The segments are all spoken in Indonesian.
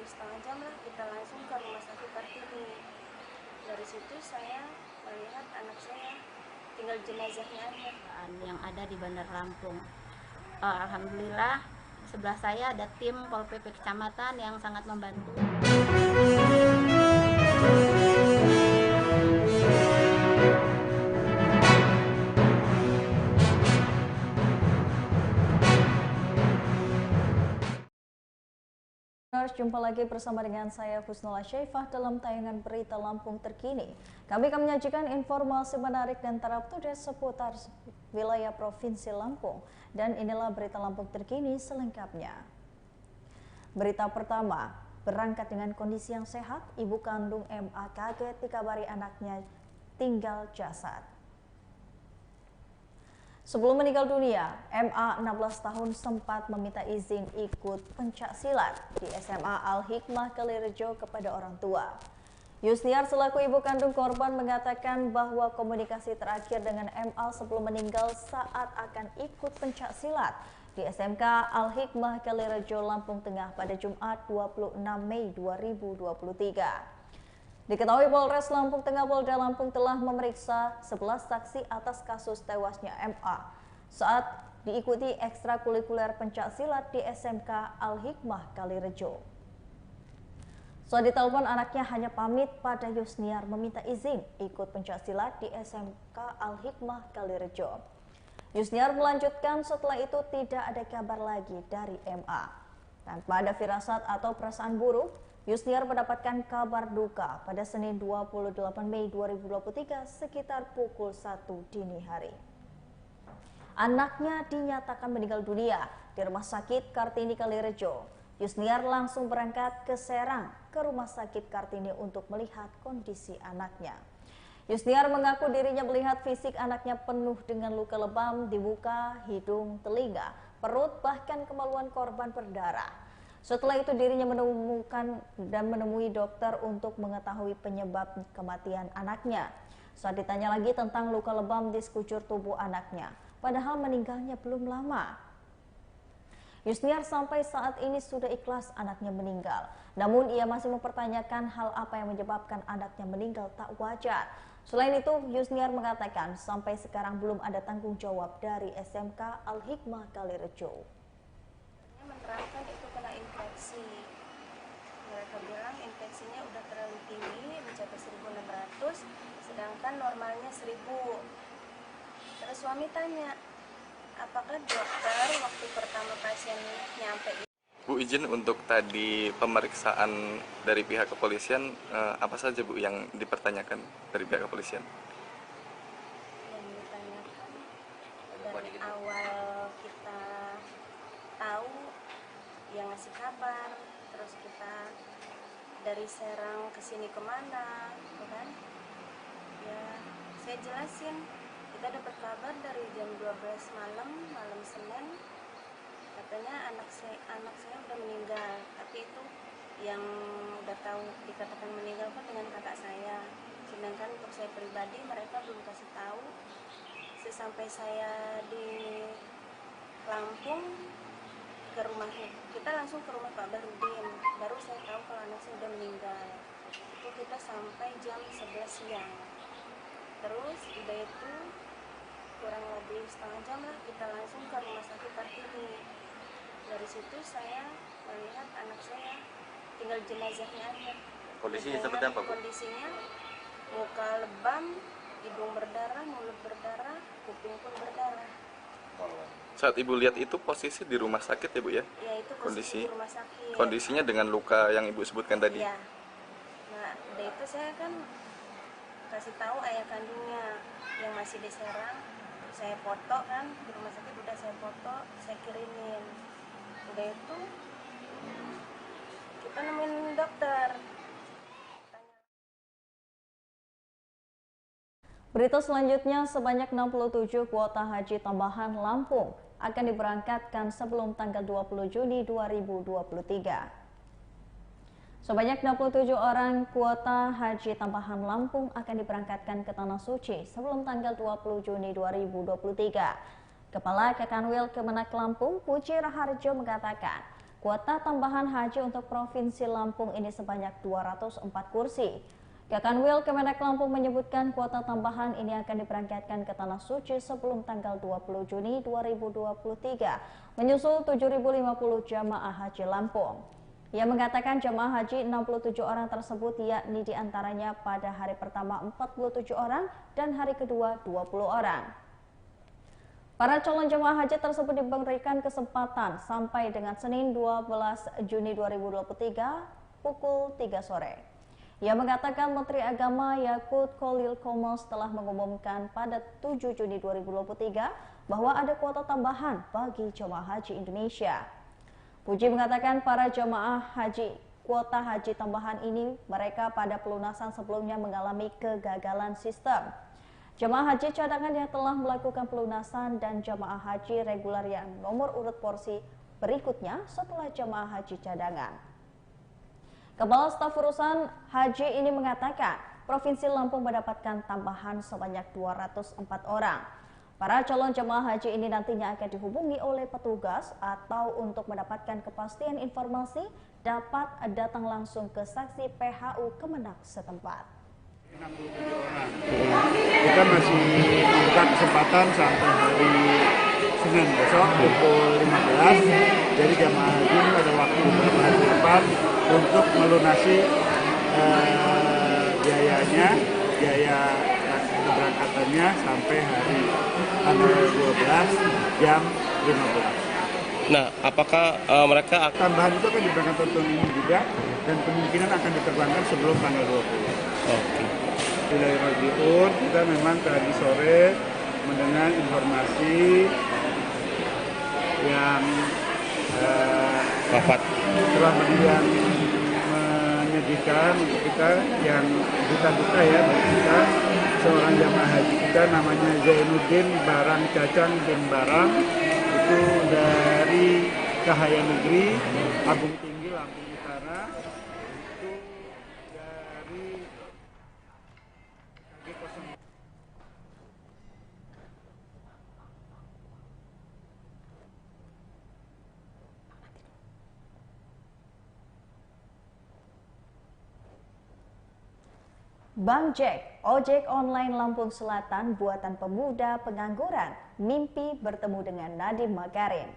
setengah jam lah kita langsung ke Rumah Sakit Kartini. Dari situ saya melihat anak saya tinggal jenazahnya aja. Yang ada di Bandar Lampung. Alhamdulillah sebelah saya ada tim Pol PP Kecamatan yang sangat membantu. Jumpa lagi bersama dengan saya Husnul Syaifah dalam tayangan Berita Lampung Terkini. Kami akan menyajikan informasi menarik dan terupdate seputar wilayah Provinsi Lampung. Dan inilah Berita Lampung Terkini selengkapnya. Berita pertama, berangkat dengan kondisi yang sehat, ibu kandung MA kaget dikabari anaknya tinggal jasad. Sebelum meninggal dunia, MA 16 tahun sempat meminta izin ikut pencak silat di SMA Al-Hikmah Kalirejo kepada orang tua. Yusniar selaku ibu kandung korban mengatakan bahwa komunikasi terakhir dengan MA sebelum meninggal saat akan ikut pencak silat di SMK Al-Hikmah Kalirejo, Lampung Tengah pada Jumat 26 Mei 2023. Diketahui Polres Lampung Tengah Polda Lampung telah memeriksa 11 saksi atas kasus tewasnya MA saat diikuti ekstrakurikuler pencak silat di SMK Al-Hikmah Kalirejo. Saat ditelepon anaknya hanya pamit pada Yusniar meminta izin ikut pencak silat di SMK Al-Hikmah Kalirejo. Yusniar melanjutkan setelah itu tidak ada kabar lagi dari MA. Tanpa ada firasat atau perasaan buruk, Yusniar mendapatkan kabar duka pada Senin 28 Mei 2023 sekitar pukul 1 dini hari. Anaknya dinyatakan meninggal dunia di Rumah Sakit Kartini Kalirejo. Yusniar langsung berangkat ke Serang ke Rumah Sakit Kartini untuk melihat kondisi anaknya. Yusniar mengaku dirinya melihat fisik anaknya penuh dengan luka lebam di muka, hidung, telinga, perut, bahkan kemaluan korban berdarah. Setelah itu dirinya menemui dokter untuk mengetahui penyebab kematian anaknya. Saat ditanya lagi tentang luka lebam di sekujur tubuh anaknya, padahal meninggalnya belum lama. Yusniar sampai saat ini sudah ikhlas anaknya meninggal. Namun ia masih mempertanyakan hal apa yang menyebabkan anaknya meninggal tak wajar. Selain itu, Yusniar mengatakan sampai sekarang belum ada tanggung jawab dari SMK Al-Hikmah Kalirejo. Menerangkan itu kena infeksi. Mereka bilang infeksinya udah terlalu tinggi, mencapai 1.600, sedangkan normalnya 1.000. Terus suami tanya, apakah dokter waktu pertama pasien nyampe? Bu, izin untuk tadi pemeriksaan dari pihak kepolisian, apa saja Bu yang dipertanyakan dari pihak kepolisian? Yang ditanyakan dari awal kita tahu yang ngasih kabar, terus kita dari Serang ke sini kemana, kan? Ya, saya jelasin, kita dapat kabar dari jam 12 malam Senin, katanya anak saya udah meninggal, tapi itu yang udah tahu dikatakan meninggal kan dengan kakak saya, sedangkan untuk saya pribadi mereka belum kasih tahu. Sesampai saya di Lampung ke rumah, kita langsung ke rumah Pak Barudin, baru saya tahu kalau anak saya udah meninggal. Itu kita sampai jam 11 siang. Terus udah itu kurang lebih setengah jam lah kita langsung ke Rumah Sakit Kartini. Dari situ saya melihat anak saya tinggal jenazahnya aja. Kondisinya seperti apa, Bu? Kondisinya muka lebam, hidung berdarah, mulut berdarah, kuping pun berdarah. Saat Ibu lihat itu posisi di rumah sakit ya Bu ya? Ya, itu posisi di rumah sakit. Kondisinya dengan luka yang Ibu sebutkan tadi? Iya. Nah, udah itu saya kan kasih tahu ayah kandungnya yang masih di Serang. Saya foto kan, di rumah sakit udah saya foto, saya kirimin. Udah itu kita nemuin dokter. Berita selanjutnya, sebanyak 67 kuota haji tambahan Lampung akan diberangkatkan sebelum tanggal 20 Juni 2023. Sebanyak 67 orang kuota haji tambahan Lampung akan diberangkatkan ke Tanah Suci sebelum tanggal 20 Juni 2023. Kepala Kakanwil Kemenak Lampung, Puji Raharjo mengatakan, Kuota tambahan haji untuk Provinsi Lampung ini sebanyak 204 kursi. Kakanwil Kemenak Lampung menyebutkan kuota tambahan ini akan diberangkatkan ke Tanah Suci sebelum tanggal 20 Juni 2023, menyusul 7.050 jamaah haji Lampung. Ia mengatakan jamaah haji 67 orang tersebut yakni diantaranya pada hari pertama 47 orang dan hari kedua 20 orang. Para calon jemaah haji tersebut diberikan kesempatan sampai dengan Senin 12 Juni 2023 pukul 3 sore. Ia mengatakan Menteri Agama Yakut Khalil Qomas telah mengumumkan pada 7 Juni 2023 bahwa ada kuota tambahan bagi jemaah haji Indonesia. Puji mengatakan para jemaah haji kuota haji tambahan ini mereka pada pelunasan sebelumnya mengalami kegagalan sistem. Jemaah haji cadangan yang telah melakukan pelunasan dan jemaah haji reguler yang nomor urut porsi berikutnya setelah jemaah haji cadangan. Kepala Staf Urusan Haji ini mengatakan Provinsi Lampung mendapatkan tambahan sebanyak 204 orang. Para calon jemaah haji ini nantinya akan dihubungi oleh petugas atau untuk mendapatkan kepastian informasi dapat datang langsung ke saksi PHU Kemenak setempat. 67 orang. Kita masih membuka kesempatan sampai hari Senin besok pukul 15. Jadi jamaah haji ada waktu beberapa hari ke depan untuk melunasi biayanya, biaya keberangkatannya sampai hari tanggal 12 jam 15. Nah, apakah mereka akan Tambahan itu akan diberangkatkan tahun ini juga dan kemungkinan akan diterbangkan sebelum tanggal 20. Oke. Wilayah Madiun, kita memang tadi sore mendengar informasi yang wafat? yang menyedihkan untuk kita, yang duka-duka ya bagi kita, seorang jamaah haji kita namanya Zainuddin Barang Cacang bin Barang, itu dari Cahaya Negeri, Abung Tinggi, Lampung Utara, itu dari G0. Bang Jack, ojek online Lampung Selatan buatan pemuda pengangguran, mimpi bertemu dengan Nadiem Makarim.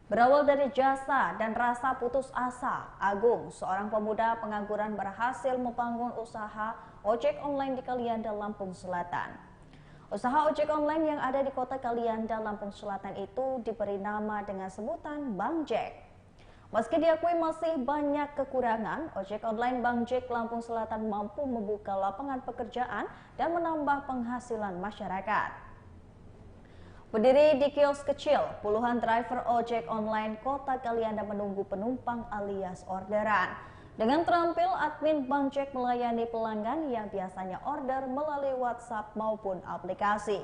Berawal dari jasa dan rasa putus asa, Agung, seorang pemuda pengangguran berhasil membangun usaha ojek online di Kalianda, Lampung Selatan. Usaha ojek online yang ada di kota Kalianda, Lampung Selatan itu diberi nama dengan sebutan Bang Jack. Meski diakui masih banyak kekurangan, ojek online Bang Jack Lampung Selatan mampu membuka lapangan pekerjaan dan menambah penghasilan masyarakat. Berdiri di kios kecil, puluhan driver ojek online kota Kalianda menunggu penumpang alias orderan. Dengan terampil, admin Bang Jack melayani pelanggan yang biasanya order melalui WhatsApp maupun aplikasi.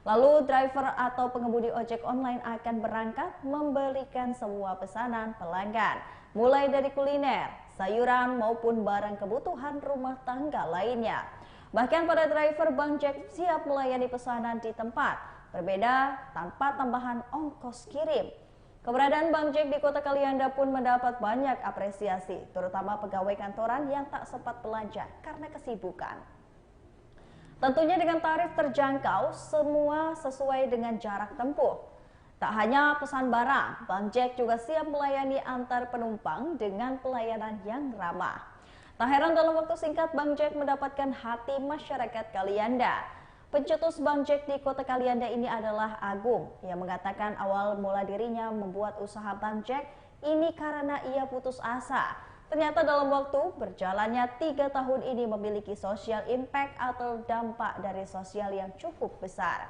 Lalu driver atau pengemudi ojek online akan berangkat memberikan semua pesanan pelanggan, mulai dari kuliner, sayuran maupun barang kebutuhan rumah tangga lainnya. Bahkan para driver Bang Jack siap melayani pesanan di tempat, berbeda tanpa tambahan ongkos kirim. Keberadaan Bang Jack di kota Kalianda pun mendapat banyak apresiasi, terutama pegawai kantoran yang tak sempat belanja karena kesibukan. Tentunya dengan tarif terjangkau, semua sesuai dengan jarak tempuh. Tak hanya pesan barang, Bang Jack juga siap melayani antar penumpang dengan pelayanan yang ramah. Tak heran dalam waktu singkat Bang Jack mendapatkan hati masyarakat Kalianda. Pencetus Bang Jack di kota Kalianda ini adalah Agung, yang mengatakan awal mula dirinya membuat usaha Bang Jack ini karena ia putus asa. Ternyata dalam waktu berjalannya 3 tahun ini memiliki social impact atau dampak dari sosial yang cukup besar.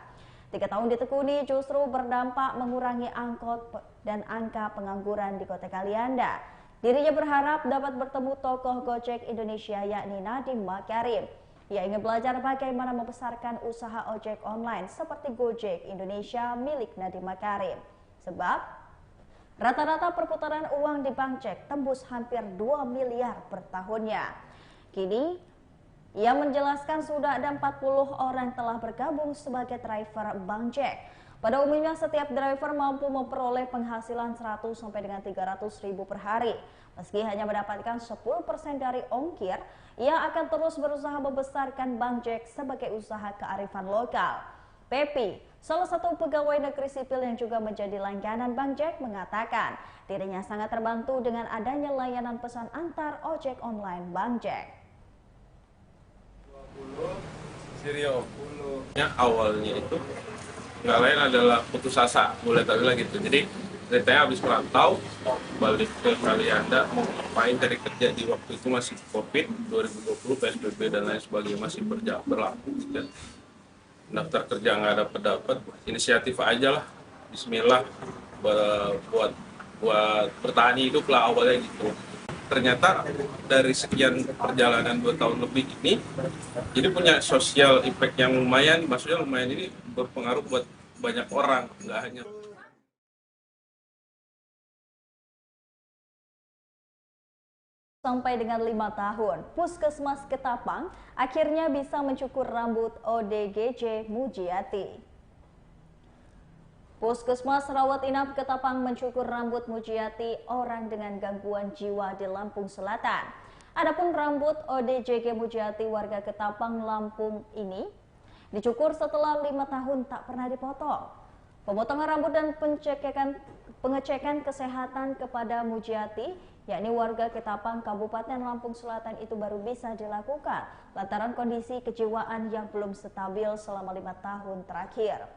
3 tahun ditekuni justru berdampak mengurangi angkot dan angka pengangguran di kota Kalianda. Dirinya berharap dapat bertemu tokoh Gojek Indonesia yakni Nadiem Makarim. Ia ingin belajar bagaimana membesarkan usaha ojek online seperti Gojek Indonesia milik Nadiem Makarim. Sebab rata-rata perputaran uang di Bang Jack tembus hampir 2 miliar per tahunnya. Kini, ia menjelaskan sudah ada 40 orang telah bergabung sebagai driver Bang Jack. Pada umumnya setiap driver mampu memperoleh penghasilan 100 sampai dengan 300 ribu per hari. Meski hanya mendapatkan 10% dari ongkir, ia akan terus berusaha membesarkan Bang Jack sebagai usaha kearifan lokal. Pepi, salah satu pegawai negeri sipil yang juga menjadi langganan Bang Jack, mengatakan dirinya sangat terbantu dengan adanya layanan pesan antar ojek online Bang Jack. Sirio, awalnya itu nggak lain adalah putus asa, mulai tadi lagi gitu. Jadi ceritanya habis merantau, balik ke Kalianda, mau ngapain dari kerja di waktu itu masih COVID, 2020, PSBB dan lain sebagainya masih berlaku. Gitu. Daftar kerja nggak dapat, inisiatif aja lah, Bismillah, buat bertani hidup lah awalnya gitu. Ternyata dari sekian perjalanan 2 tahun lebih ini, jadi punya social impact yang lumayan, maksudnya lumayan ini berpengaruh buat banyak orang, nggak hanya. Sampai dengan 5 tahun, Puskesmas Ketapang akhirnya bisa mencukur rambut ODGJ Mujiati. Puskesmas Rawat Inap Ketapang mencukur rambut Mujiati, orang dengan gangguan jiwa di Lampung Selatan. Adapun rambut ODGJ Mujiati warga Ketapang, Lampung ini dicukur setelah 5 tahun tak pernah dipotong. Pemotongan rambut dan pengecekan kesehatan kepada Mujiati, yakni warga Ketapang, Kabupaten Lampung Selatan itu baru bisa dilakukan lantaran kondisi kejiwaan yang belum stabil selama 5 tahun terakhir.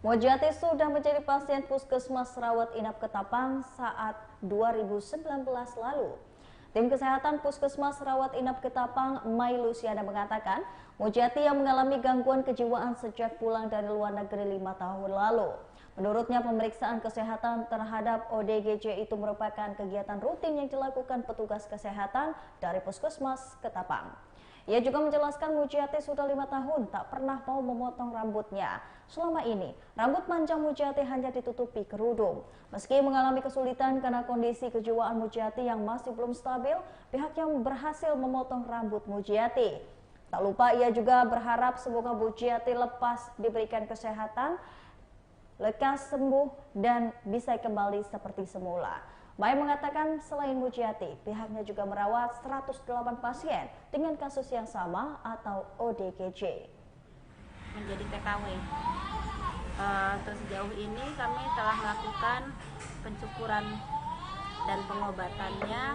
Mujiati sudah menjadi pasien Puskesmas Rawat Inap Ketapang saat 2019 lalu. Tim kesehatan Puskesmas Rawat Inap Ketapang, Mai Luciana, mengatakan Mujiati yang mengalami gangguan kejiwaan sejak pulang dari luar negeri 5 tahun lalu. Menurutnya, pemeriksaan kesehatan terhadap ODGJ itu merupakan kegiatan rutin yang dilakukan petugas kesehatan dari Puskesmas Ketapang. Ia juga menjelaskan Mujiati sudah 5 tahun tak pernah mau memotong rambutnya. Selama ini, rambut panjang Mujiati hanya ditutupi kerudung. Meski mengalami kesulitan karena kondisi kejiwaan Mujiati yang masih belum stabil, pihaknya berhasil memotong rambut Mujiati. Tak lupa ia juga berharap semoga Mujiati lepas diberikan kesehatan, lekas sembuh dan bisa kembali seperti semula. Mai mengatakan selain Mujiati, pihaknya juga merawat 108 pasien dengan kasus yang sama atau ODGJ. Menjadi TKW. Terus sejauh ini kami telah melakukan pencukuran dan pengobatannya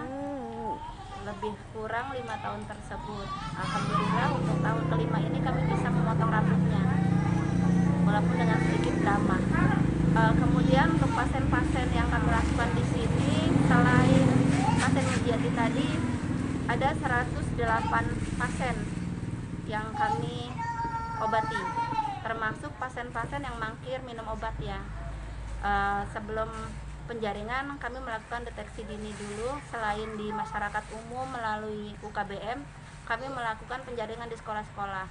lebih kurang 5 tahun tersebut. Alhamdulillah untuk tahun kelima ini kami bisa memotong rambutnya, walaupun dengan sedikit drama. Kemudian untuk pasien-pasien yang kami lakukan di sini, selain pasien Mujiati tadi, ada 108 pasien yang kami obati, termasuk pasien-pasien yang mangkir minum obat ya. Sebelum penjaringan kami melakukan deteksi dini dulu, selain di masyarakat umum melalui UKBM, kami melakukan penjaringan di sekolah-sekolah.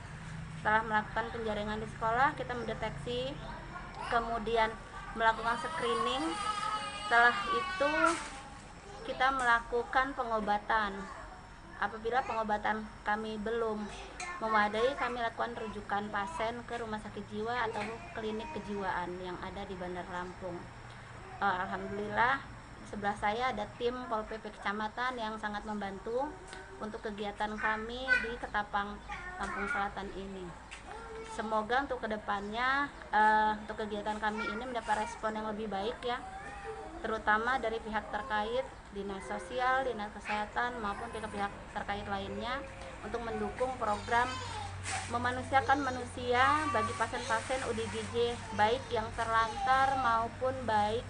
Setelah melakukan penjaringan di sekolah, kita mendeteksi, kemudian melakukan screening. Setelah itu kita melakukan pengobatan. Apabila pengobatan kami belum memadai, kami lakukan rujukan pasien ke rumah sakit jiwa atau klinik kejiwaan yang ada di Bandar Lampung. Alhamdulillah sebelah saya ada tim Pol PP Kecamatan yang sangat membantu untuk kegiatan kami di Ketapang, Lampung Selatan ini. Semoga untuk kedepannya untuk kegiatan kami ini mendapat respon yang lebih baik ya, terutama dari pihak terkait, dinas sosial, dinas kesehatan maupun pihak terkait lainnya untuk mendukung program memanusiakan manusia bagi pasien-pasien ODGJ baik yang terlantar maupun baik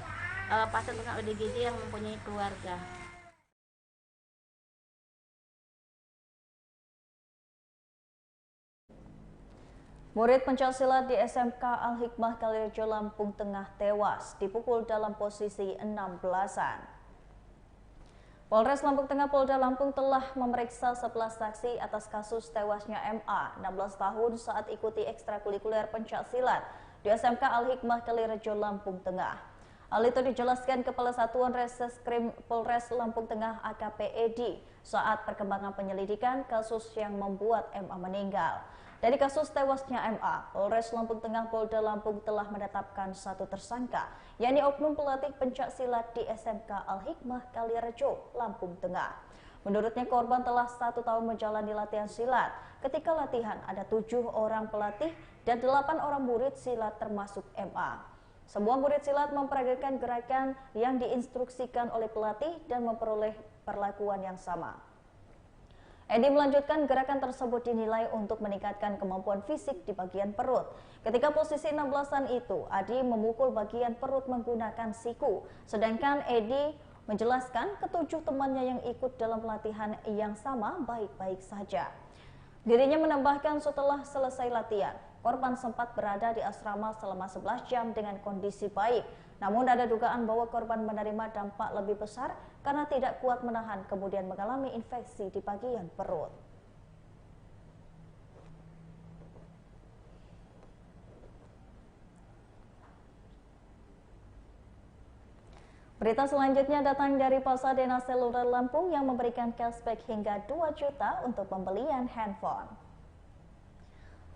pasien-pasien ODGJ yang mempunyai keluarga. Murid pencaksilat di SMK Al-Hikmah Kalirejo, Lampung Tengah tewas dipukul dalam posisi 16-an. Polres Lampung Tengah Polda Lampung telah memeriksa 11 saksi atas kasus tewasnya MA, 16 tahun saat ikuti ekstrakurikuler pencaksilat di SMK Al-Hikmah Kalirejo, Lampung Tengah. Hal itu dijelaskan Kepala Satuan Reskrim Polres Lampung Tengah AKP Edi saat perkembangan penyelidikan kasus yang membuat MA meninggal. Dari kasus tewasnya MA, Polres Lampung Tengah Polda Lampung telah menetapkan 1 tersangka, yakni oknum pelatih pencak silat di SMK Al-Hikmah Kalirejo, Lampung Tengah. Menurutnya korban telah 1 tahun menjalani latihan silat. Ketika latihan ada 7 orang pelatih dan 8 orang murid silat termasuk MA. Semua murid silat memperagakan gerakan yang diinstruksikan oleh pelatih dan memperoleh perlakuan yang sama. Edi melanjutkan gerakan tersebut dinilai untuk meningkatkan kemampuan fisik di bagian perut. Ketika posisi 16-an itu, Adi memukul bagian perut menggunakan siku. Sedangkan Edi menjelaskan ketujuh temannya yang ikut dalam pelatihan yang sama baik-baik saja. Dirinya menambahkan setelah selesai latihan, korban sempat berada di asrama selama 11 jam dengan kondisi baik. Namun ada dugaan bahwa korban menerima dampak lebih besar karena tidak kuat menahan kemudian mengalami infeksi di bagian perut. Berita selanjutnya datang dari Pasadena Seluler Lampung yang memberikan cashback hingga 2 juta untuk pembelian handphone.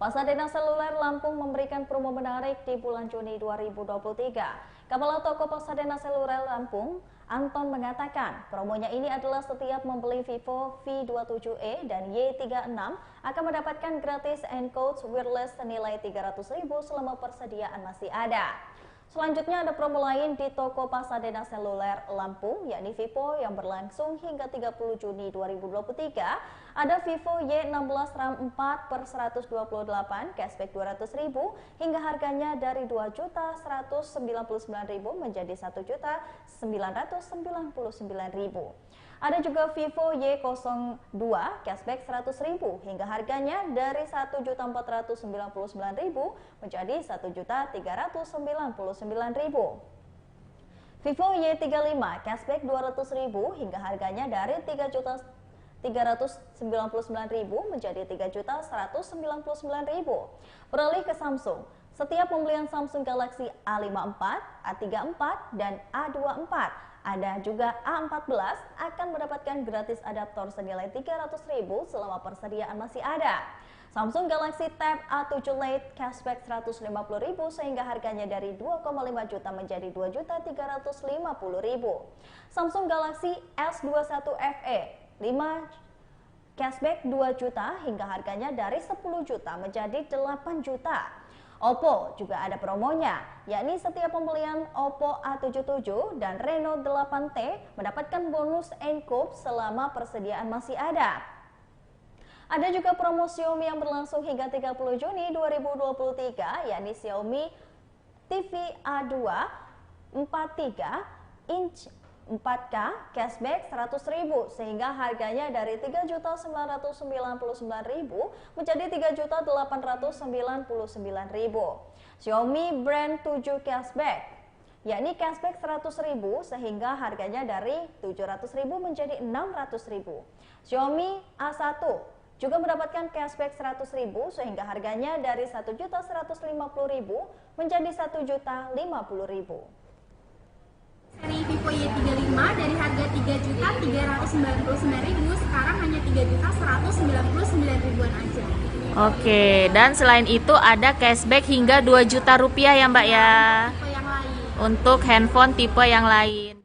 Pasadena Seluler Lampung memberikan promo menarik di bulan Juni 2023. Kepala Toko Pasadena Seluler Lampung, Anton mengatakan, promonya ini adalah setiap membeli Vivo V27e dan Y36 akan mendapatkan gratis encode wireless senilai 300.000 selama persediaan masih ada. Selanjutnya ada promo lain di Toko Pasadena Seluler Lampung, yakni Vivo yang berlangsung hingga 30 Juni 2023. Ada Vivo Y16 RAM 4 per 128, cashback 200.000 hingga harganya dari 2.199.000 menjadi 1.999.000. Ada juga Vivo Y02 cashback 100.000 hingga harganya dari 1.499.000 menjadi 1.399.000. Vivo Y35 cashback 200.000 hingga harganya dari 3.399.000 menjadi 3.199.000. Beralih ke Samsung. Setiap pembelian Samsung Galaxy A54, A34, dan A24 ada juga A14 akan mendapatkan gratis adaptor senilai 300.000 selama persediaan masih ada. Samsung Galaxy Tab A7 Lite cashback 150.000 sehingga harganya dari 2,5 juta menjadi 2.350.000. Samsung Galaxy S21 FE 5 cashback 2 juta hingga harganya dari 10 juta menjadi 8 juta. Oppo juga ada promonya, yakni setiap pembelian Oppo A77 dan Reno 8T mendapatkan bonus encode selama persediaan masih ada. Ada juga promo Xiaomi yang berlangsung hingga 30 Juni 2023, yakni Xiaomi TV A2 43 inch 4K cashback 100.000 sehingga harganya dari 3.999.000 menjadi 3.899.000. Xiaomi Brand 7 cashback, yakni cashback 100.000 sehingga harganya dari 700.000 menjadi 600.000. Xiaomi A1 juga mendapatkan cashback 100.000 sehingga harganya dari 1.150.000 menjadi 1.050.000. Seri Vivo Y35 dari harga 3.399.000 sekarang hanya 3.199.000 aja. Oke, dan selain itu ada cashback hingga 2 juta rupiah ya Mbak ya. Tipe yang lain. Untuk handphone tipe yang lain.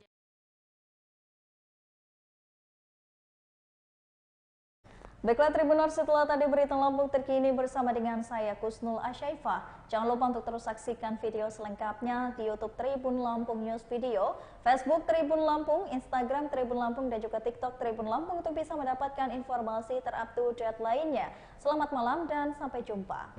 Baiklah Tribuners, setelah tadi berita Lampung terkini bersama dengan saya Kusnul Asyaifah. Jangan lupa untuk terus saksikan video selengkapnya di YouTube Tribun Lampung News Video, Facebook Tribun Lampung, Instagram Tribun Lampung, dan juga TikTok Tribun Lampung untuk bisa mendapatkan informasi terupdate lainnya. Selamat malam dan sampai jumpa.